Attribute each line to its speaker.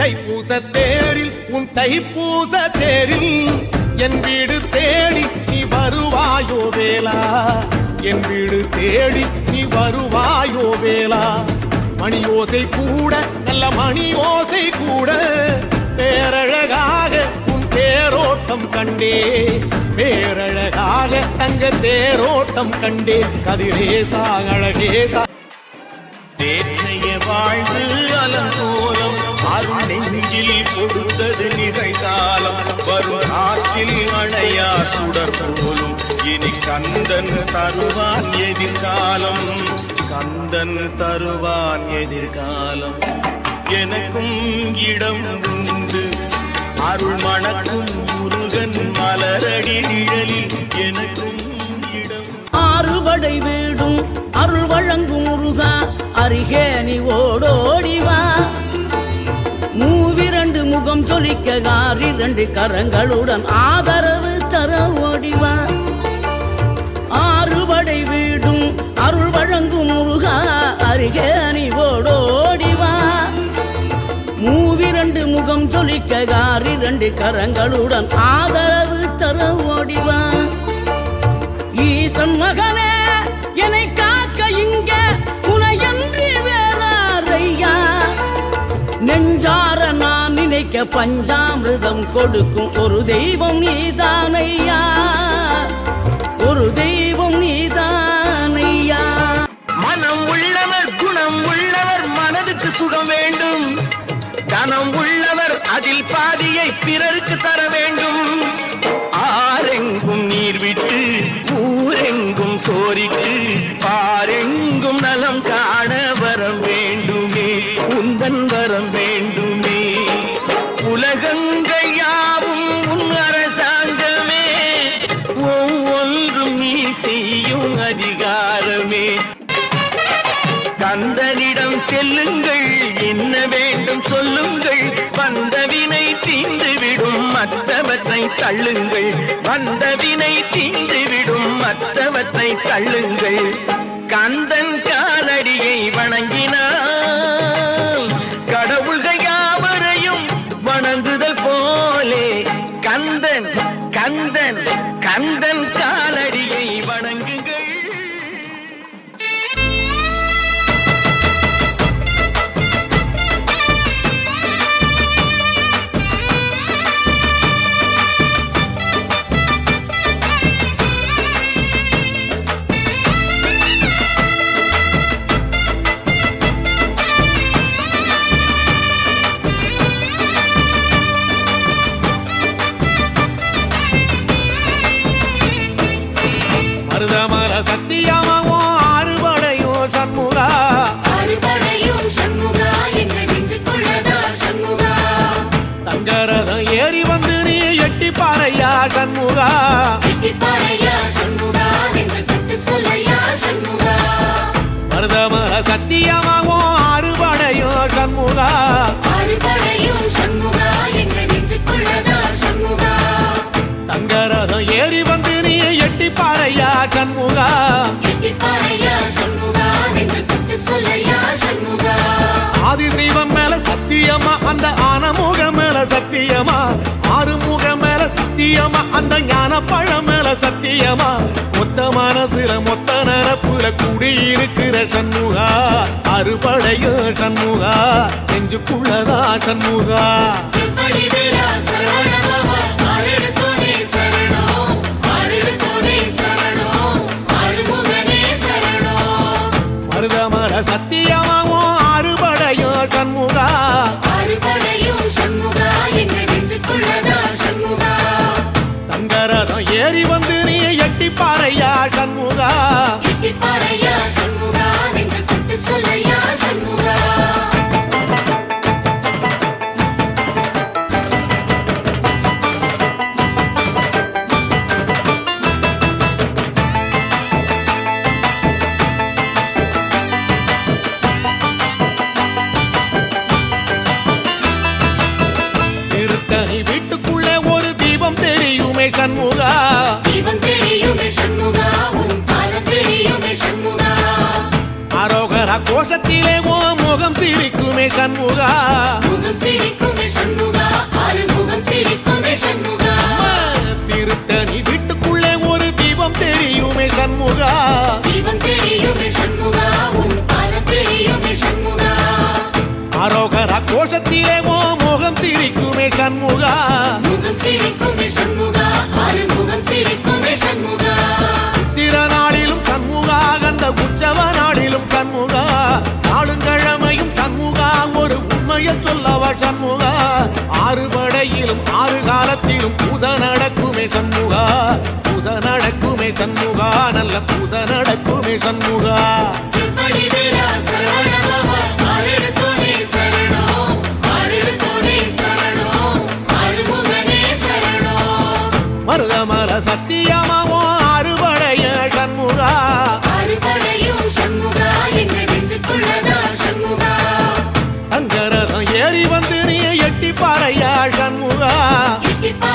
Speaker 1: தைப்பூச தேரில் உன் தைப்பூச தேரில் என் வீடு தேடி நீ வருவாயோ வேலா, என் வீடு தேடி நீ வருவாயோ வேலா. மணி ஓசை கூட நல்ல மணி ஓசை கூட பேரழகாக உன் தேரோட்டம் கண்டே, பேரழகாக தங்க தேரோட்டம் கண்டே. கதிரேசா அழகேசா
Speaker 2: தேற்றைய வாழ்வு அலங்கோலம் அருள் நெஞ்சில் கொடுத்தது நிகழ்காலம். வரும் ஆற்றில் அணையா சுடர் போலும் இனி கந்தன் தருவான் எதிர்காலம், கந்தன் தருவான் எதிர்காலம். எனக்கும் இடம் உண்டு அருள் மணக்கும் முருகன் மலரடி நிழலில் எனக்கும் இடம்.
Speaker 3: ஆறுபடை வீடும் அருள் வழங்கும் முருகா அருகே நீ ஓடோடிவா. மூவிரண்டு முகம் சொலிக்க காரிரண்டு கரங்களுடன் ஆதரவு தர ஓடிவா. ஆறுபடை வீடும் அருள் வழங்கும் முருகா அருகே நீ ஓடோடிவா. மூவிரண்டு முகம் சொலிக்க காரிரண்டு கரங்களுடன் ஆதரவு தர ஓடிவா. ஈசன் மகனே என்னை காக்க இங்க உனையன்றி வேறாரையா. நெஞ்சார நான் நினைக்க பஞ்சாமிர்தம் கொடுக்கும் ஒரு தெய்வம் நீதானையா, ஒரு தெய்வம் நீதானையா.
Speaker 2: மனம் உள்ளவர் குணம் உள்ளவர் மனதுக்கு சுகம் வேண்டும், தனம் உள்ளவர் அதில் பாதியை பிறருக்கு தர வேண்டும். ஆரெங்கும் நீர் விட்டு ஊரெங்கும் சோரிக்கு பாரெங்கும் நலம் காண வரம் வேண்டுமே, உந்தன் வரம் வேண்டுமே. உலகங்கள் யாவும் உன் அரசாங்கமே, ஒவ்வொன்றும் நீ செய்யும் அதிகாரமே. கந்தனிடம் செல்லுங்கள் என்ன வேண்டும் சொல்லுங்கள், வந்தவினை தீந்துவிடும் மற்றவற்றை தள்ளுங்கள், வந்தவினை தீந்துவிடும் மற்றவற்றை தள்ளுங்கள். கந்தன் காலடியை வணங்கினால் கடவுள்கள் யாவரையும் வணங்குதல் போலே கந்தன் கந்தன் கந்தன் காலடியை வணங்குங்கள்.
Speaker 1: மருதமல சத்தியமாவோ ஆறுபடையோ சண்முகா,
Speaker 4: ஆறுபடையோ சண்முகா எங்கள் நெஞ்சுக்குள்ளதா சண்முகா.
Speaker 1: தங்கரதம் ஏறி வந்து நீ எட்டி பாறையா சண்முகா,
Speaker 4: எட்டி பாறையா சண்முகா எங்கள் சட்டு சொல்லையா சண்முகா.
Speaker 1: மருதமல சத்தியமாவோ ஆறுபடையோ சண்முகா,
Speaker 4: ஆறுபடையோ சண்முகா எங்கள் நெஞ்சுக்குள்ளதா சண்முகா.
Speaker 1: தங்கரதம் ஏறி வந்து நீ எட்டி பாறையா சண்முகா,
Speaker 4: எட்டி பாறையா சண்முகா எங்கள் சட்டு சொல்லையா சண்முகா.
Speaker 1: ஆதிசைவம் மேல சத்தியமா அந்த ஆனமுக மேல சத்தியமா, ஆறுமுக மேல சத்தியமா அந்த ஞான பழம் மேல சத்தியமா. மொத்த மனசுல மொத்த நரப்புல குடியிருக்கிற சண்முகா, அறுபடையோ சண்முகா நெஞ்சுக்குள்ளதா சண்முகா.
Speaker 4: செவ்வடி வேலா சரவணபவா ஆரெடுத்தோனே சரணம், ஆரெடுத்தோனே சரணம், ஆறுமுகனே சரணம்.
Speaker 1: மருதமல சத்தியமாவோ ஆறுபடையோ சண்முகா,
Speaker 4: ஆறுபடையோ சண்முகா எங்கள் நெஞ்சுக்குள்ளதா சண்முகா.
Speaker 1: தங்கரதம் ஏறி வந்து நீ எட்டி பாறையா சண்முகா,
Speaker 4: எட்டி பாறையா சண்முகா எங்கள் சட்டு சொல்லையா சண்முகா.
Speaker 1: திருத்தணி வீட்டுக்குள்ளே ஒரு தீபம் தெரியுமே சண்முகா,
Speaker 4: தீபம் தெரியுமே சண்முகா உன் பாதம் தெரியுமே சண்முகா.
Speaker 1: அரோகர கோஷத்திலே ஓ முகம் சிரிக்குமே சண்முகா,
Speaker 4: முகம் சிரிக்கும்
Speaker 1: கோஷத்திலே ஓ முகம் சிரிக்குமே சண்முகா
Speaker 4: முகம் சிரிக்குமே சண்முகா ஆறுமுகம் சிரிக்குமே சண்முகா
Speaker 1: சித்திர நாளிலும் சண்முகா கந்த உற்சவ நாளிலும் சண்முகா நாளுங்கிழமையும் சண்முகா ஒரு உண்மையை சொல்லவா சண்முகா ஆறு படையிலும் ஆறு காலத்திலும் பூசை நடக்குமே சண்முகா பூசை நடக்குமே சண்முகா நல்ல பூசை நடக்குமே சண்முகா
Speaker 4: சிவடி வேலா சரவணபவா ஆரெடுத்தோனே சரணம் ஆரெடுத்தோனே சரணம் ஆறுமுகனே சரணம்
Speaker 1: மருதமல சத்தியமாவோ ஆறுபடைய சண்முகா
Speaker 4: ஆறுபடையும் சண்முகா எங்க நெஞ்சுக்குள்ளதா சண்முகா
Speaker 1: அங்கரதம் ஏறி வந்து நீ எட்டி பாறையா சண்முகா
Speaker 4: எட்டிப்பா